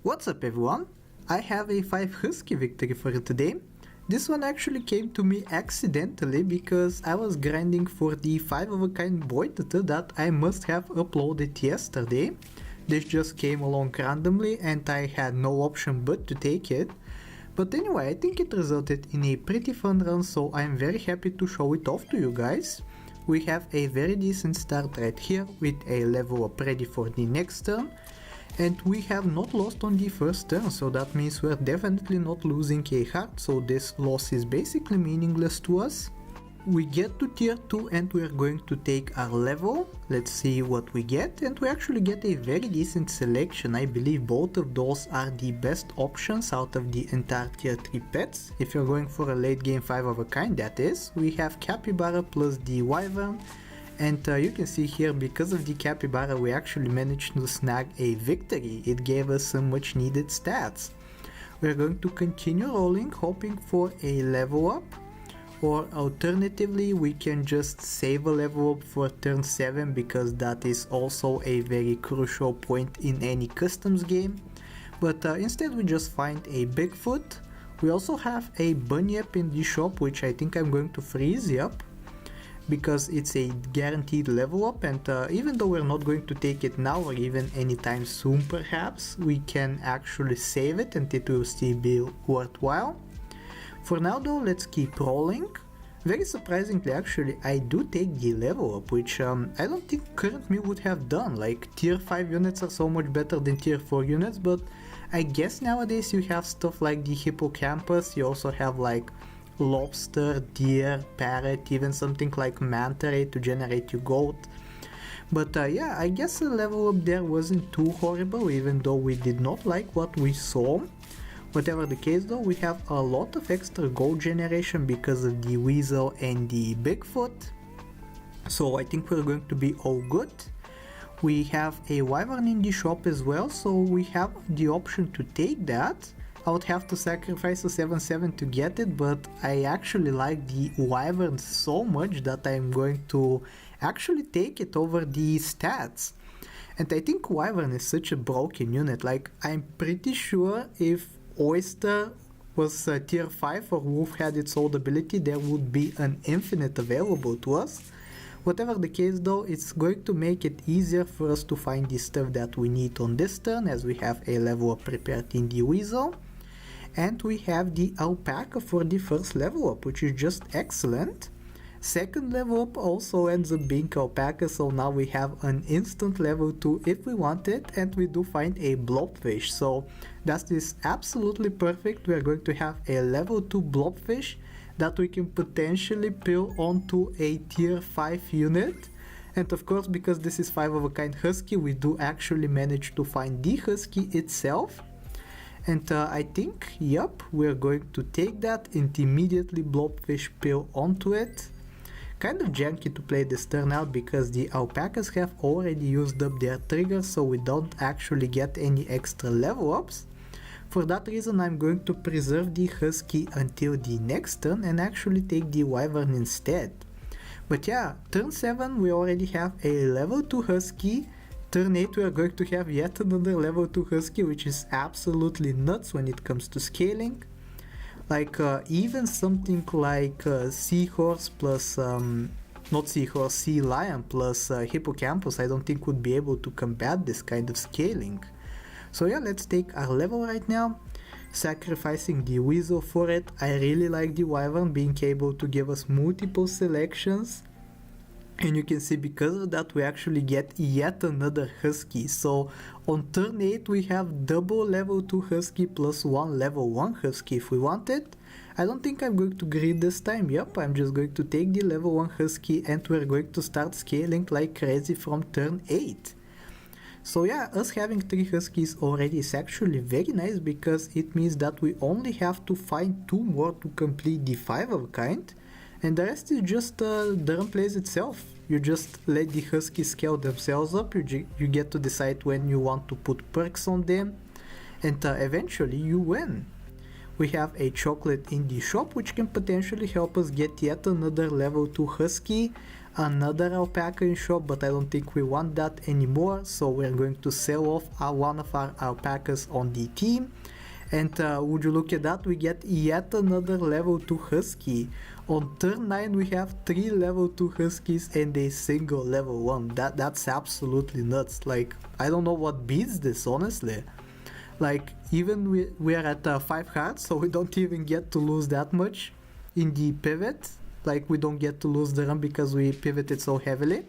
What's up everyone? I have a 5 Husky victory for you today. This one actually came to me accidentally because I was grinding for the 5 of a kind Boitata that I must have uploaded yesterday. This just came along randomly and I had no option but to take it. But anyway, I think it resulted in a pretty fun run, so I'm very happy to show it off to you guys. We have a very decent start right here with a level up ready for the next turn. And we have not lost on the first turn, so that means we're definitely not losing a heart, so this loss is basically meaningless to us. We get to tier 2 and we're going to take our level. Let's see what we get, and we actually get a very decent selection. I believe both of those are the best options out of the entire tier 3 pets. If you're going for a late game 5 of a kind, that is. We have Capybara plus the Wyvern. And you can see here, because of the Capybara, we actually managed to snag a victory. It gave us some much needed stats. We're going to continue rolling, hoping for a level up. Or alternatively, we can just save a level up for turn 7, because that is also a very crucial point in any customs game. But instead we just find a Bigfoot. We also have a Bunyip in the shop, which I think I'm going to freeze up, because it's a guaranteed level up, and even though we're not going to take it now or even anytime soon perhaps, we can actually save it and it will still be worthwhile. For now though, let's keep rolling. Very surprisingly actually, I do take the level up, which I don't think current me would have done. Like, tier 5 units are so much better than tier 4 units, but I guess nowadays you have stuff like the hippocampus, you also have like lobster, deer, parrot, even something like manta ray to generate your goat. But yeah, I guess the level up there wasn't too horrible, even though we did not like what we saw. Whatever the case though, we have a lot of extra gold generation because of the weasel and the Bigfoot, so I think we're going to be all good. We have a wyvern in the shop as well, so we have the option to take that. I would have to sacrifice a 7/7 to get it, but I actually like the wyvern so much that I'm going to actually take it over the stats. And I think wyvern is such a broken unit. Like, I'm pretty sure if oyster was tier 5 or wolf had its old ability, there would be an infinite available to us. Whatever the case though, it's going to make it easier for us to find the stuff that we need on this turn, as we have a level up prepared in the weasel. And we have the alpaca for the first level up, which is just excellent. Second level up also ends up being alpaca, so now we have an instant level 2 if we want it, and we do find a blobfish, so that is absolutely perfect. We are going to have a level 2 blobfish that we can potentially peel onto a tier 5 unit. And of course, because this is 5 of a kind Husky, we do actually manage to find the Husky itself. And I think, yep, we're going to take that and immediately blobfish peel onto it. Kind of janky to play this turn out because the alpacas have already used up their triggers, so we don't actually get any extra level ups. For that reason, I'm going to preserve the Husky until the next turn and actually take the wyvern instead. But yeah, turn 7 we already have a level 2 Husky. Turn 8 we are going to have yet another level 2 Husky, which is absolutely nuts when it comes to scaling. Like even something like seahorse plus, not seahorse, sea lion plus hippocampus, I don't think would be able to combat this kind of scaling. So yeah, let's take our level right now, sacrificing the weasel for it. I really like the wyvern being able to give us multiple selections. And you can see because of that we actually get yet another Husky. So on turn 8 we have double level 2 Husky plus 1 level 1 Husky if we want it. I don't think I'm going to greed this time. Yep, I'm just going to take the level 1 Husky and we're going to start scaling like crazy from turn 8. So yeah, us having 3 Huskies already is actually very nice, because it means that we only have to find 2 more to complete the 5 of a kind. And the rest is just the run plays itself. You just let the Huskies scale themselves up, you get to decide when you want to put perks on them, and eventually you win. We have a chocolate in the shop, which can potentially help us get yet another level 2 Husky. another alpaca in shop, but I don't think we want that anymore, so we're going to sell off one of our alpacas on the team. And would you look at that, we get yet another level 2 Husky. On turn 9 we have 3 level 2 Huskies and a single level 1. That's absolutely nuts. Like, I don't know what beats this, honestly. Like, even we are at 5 hearts, so we don't even get to lose that much in the pivot. Like, we don't get to lose the run because we pivoted so heavily.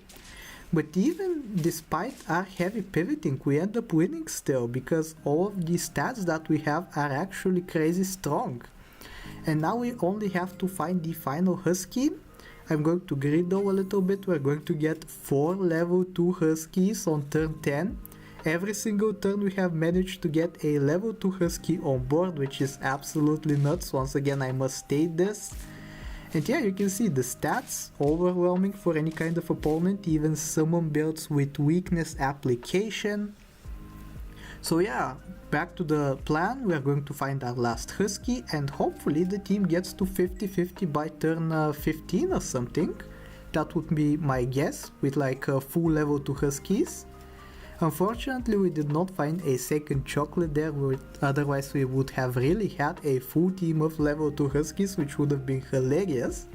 But even despite our heavy pivoting, we end up winning still, because all of the stats that we have are actually crazy strong. And now we only have to find the final Husky. I'm going to grid though a little bit. We're going to get 4 level 2 Huskies on turn 10. Every single turn we have managed to get a level 2 Husky on board, which is absolutely nuts. Once again, I must state this. And yeah, you can see the stats, overwhelming for any kind of opponent, even summon builds with weakness application. So yeah, back to the plan, we are going to find our last Husky, and hopefully the team gets to 50-50 by turn 15 or something. That would be my guess, with like full level 2 Huskies. Unfortunately, we did not find a second chocolate there, otherwise we would have really had a full team of level 2 Huskies, which would have been hilarious.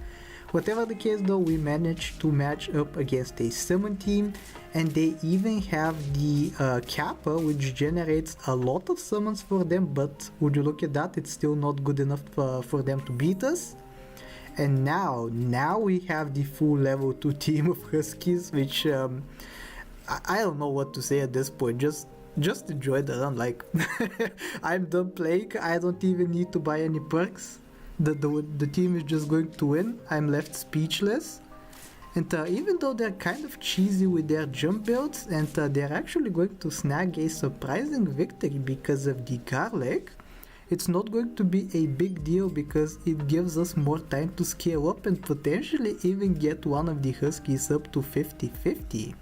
Whatever the case though, we managed to match up against a summon team, and they even have the Kappa, which generates a lot of summons for them, but would you look at that, it's still not good enough for them to beat us. And now we have the full level 2 team of Huskies, which I don't know what to say at this point. Just enjoy the run. Like, I'm done playing. I don't even need to buy any perks. The team is just going to win. I'm left speechless. And even though they're kind of cheesy with their jump builds, and they're actually going to snag a surprising victory because of the garlic, it's not going to be a big deal because it gives us more time to scale up and potentially even get one of the Huskies up to 50-50.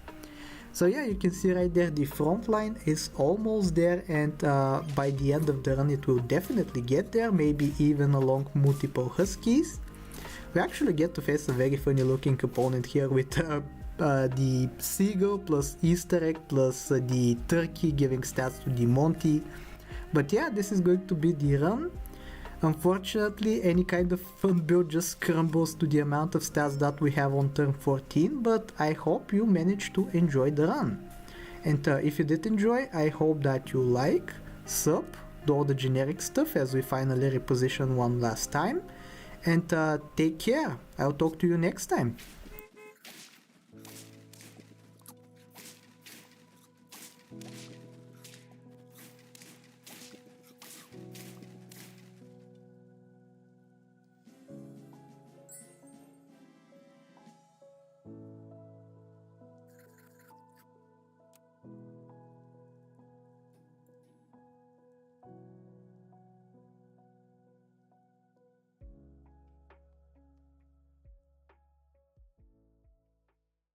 So yeah, you can see right there the front line is almost there, and by the end of the run it will definitely get there, maybe even along multiple Huskies. We actually get to face a very funny looking opponent here with the Seagull plus Easter egg plus the Turkey giving stats to the Monty. But yeah, this is going to be the run. Unfortunately, any kind of fun build just crumbles to the amount of stats that we have on turn 14, but I hope you managed to enjoy the run. And if you did enjoy, I hope that you like, sub, do all the generic stuff as we finally reposition one last time. And take care, I'll talk to you next time.